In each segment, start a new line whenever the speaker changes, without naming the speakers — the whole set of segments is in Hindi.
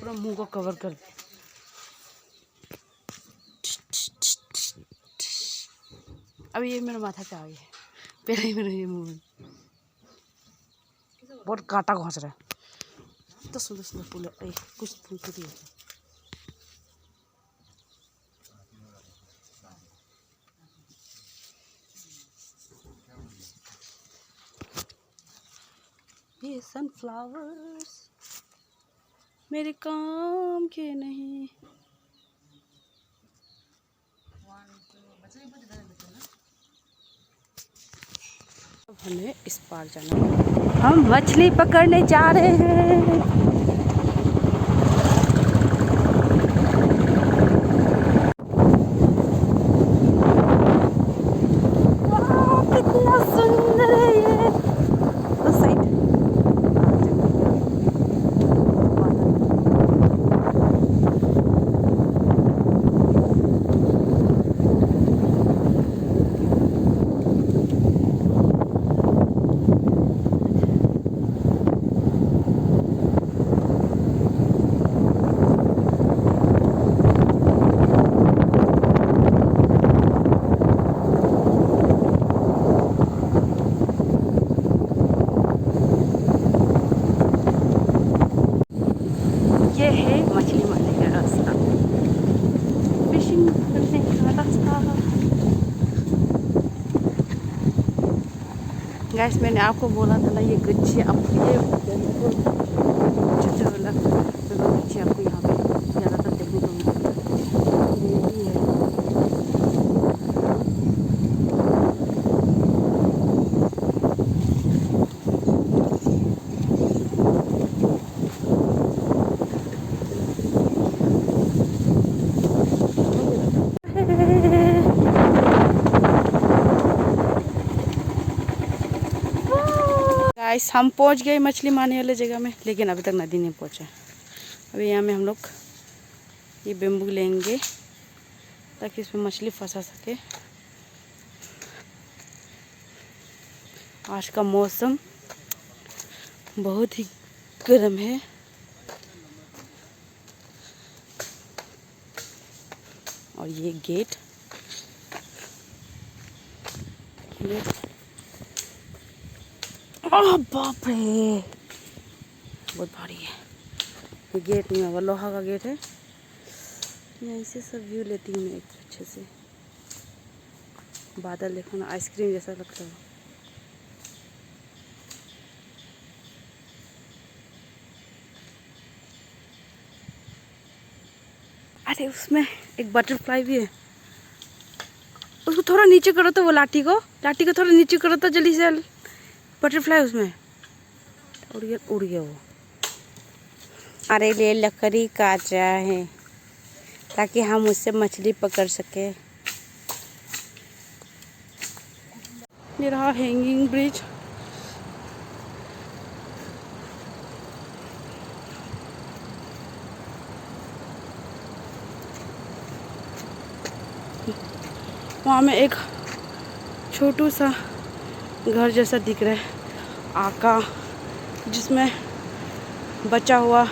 पूरा मुंह को कवर कर दे। अब ये मेरा माथा पे आ गया, पहले ही मेरे ये मुंह में बहुत कांटा घोंस रहा है। तो सुंदर सुंदर फूल है, कुछ फूल तो दिए। ये सनफ्लावर्स मेरे काम के नहीं। अब हमें इस पार जाना है, हम मछली पकड़ने जा रहे हैं। कितना सुंदर है ये उस साइड। ये है मछली मारने का रास्ता, फिशिंग करने का रास्ता। गैस मैंने आपको बोला था ना, ये गुच्छी आपको ये वाला गुच्छी आपको यहाँ पे ज़्यादातर देखने को मिलता है। गाइस हम पहुंच गए मछली मारने वाले जगह में, लेकिन अभी तक नदी नहीं पहुंचा। अभी यहाँ में हम लोग ये बेम्बू लेंगे ताकि इसमें मछली फंसा सके। आज का मौसम बहुत ही गर्म है। और ये गेट बाप रे बहुत भारी है। ये गेट नहीं होगा, लोहा का गेट है। यहाँ से सब व्यू लेती हूँ मैं एक अच्छे से। बादल देखो ना, आइसक्रीम जैसा लगता है। अरे उसमें एक बटरफ्लाई भी है, उसको थोड़ा नीचे करो तो, वो लाठी को थोड़ा नीचे करो तो जल्दी से बटरफ्लाई उसमें उड़ गया वो। अरे ले लकड़ी काट रहा है ताकि हम उससे मछली पकड़ सके। ये रहा हैंगिंग ब्रिज। वहाँ में एक छोटू सा घर जैसा दिख रहा है आका, जिसमें बचा हुआ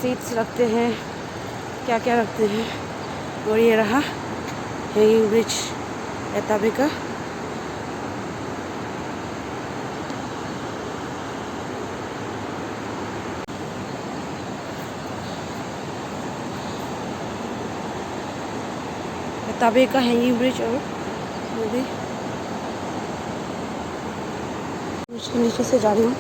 सीड्स रखते हैं, क्या क्या रखते हैं। और ये रहा हैंगिंग ब्रिज एताबे का। एताबे का हैंगिंग ब्रिज। और वो भी उसके नीचे से जा रही हूँ।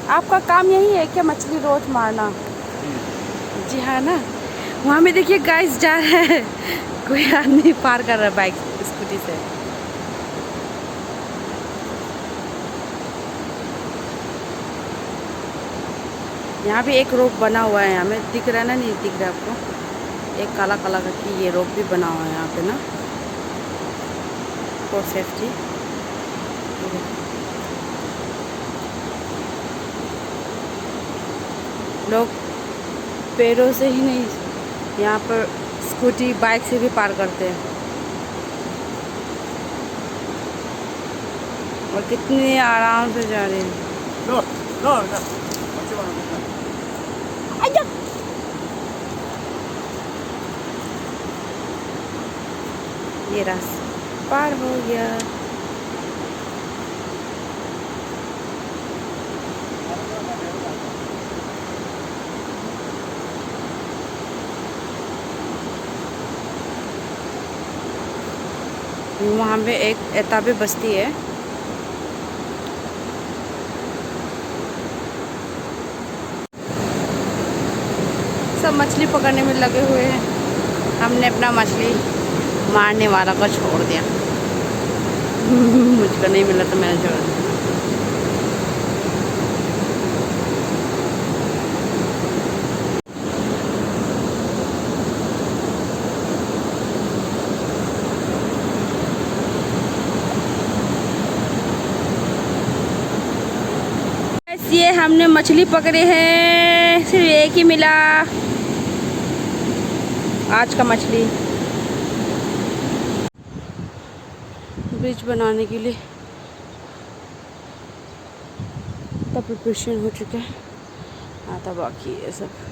आपका काम यही है क्या, मछली रोज मारना? जी हाँ ना। वहाँ में देखिए गाइस जा रहा है, कोई आदमी पार कर रहा है बाइक स्कूटी से। यहाँ भी एक रोप बना हुआ है, यहाँ में दिख रहा है ना, नहीं दिख रहा है आपको? एक काला काला करके ये रोप भी बना हुआ है यहाँ पे ना, फॉर सेफ्टी। लोग पैरों से ही नहीं, यहाँ पर स्कूटी बाइक से भी पार करते हैं। और कितने आराम से जा रहे हैं।
नो नो नो
ये रास्ता पार हो गया। वहाँ पे एक एताबे बस्ती है। सब मछली पकड़ने में लगे हुए हैं। हमने अपना मछली मारने वाला को छोड़ दिया। मुझको नहीं मिला तो मैंने छोड़ दिया। ये हमने मछली पकड़े हैं, सिर्फ एक ही मिला आज का मछली। ब्रिज बनाने के लिए तब प्रिपरेशन हो चुका है, आता बाकी है सब।